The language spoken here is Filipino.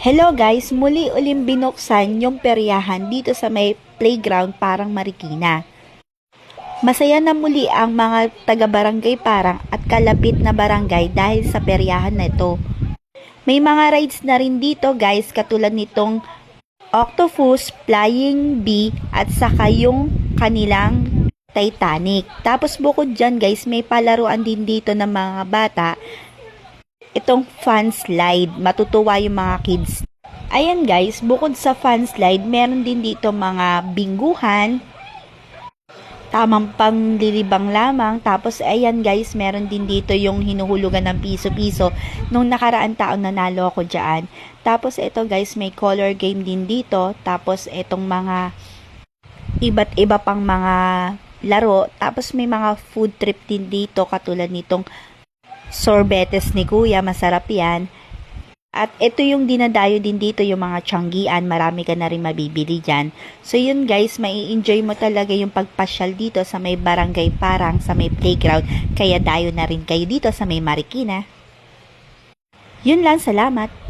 Hello guys, muli uling binuksan yung peryahan dito sa may playground Parang Marikina. Masaya na muli ang mga taga-barangay Parang at kalapit na barangay dahil sa peryahan na ito. May mga rides na rin dito guys katulad nitong Octopus, Flying Bee at saka yung kanilang Titanic. Tapos bukod dyan guys, may palaruan din dito ng mga bata. Itong fun slide, matutuwa yung mga kids. Ayan guys, bukod sa fun slide, meron din dito mga bingguhan, tamang panglilibang lamang. Tapos ayan guys, meron din dito yung hinuhulugan ng piso-piso. Nung nakaraan taon nanalo ako dyan. Tapos ito guys, may color game din dito. Tapos itong mga iba't iba pang mga laro. Tapos may mga food trip din dito katulad nitong sorbetes ni Kuya, masarap yan. At ito yung dinadayo din dito, yung mga tiyanggian, marami ka na rin mabibili dyan. So yun guys, mai-enjoy mo talaga yung pagpasyal dito sa may barangay Parang, sa may playground. Kaya dayo na rin kayo dito sa may Marikina. Yun lang, salamat!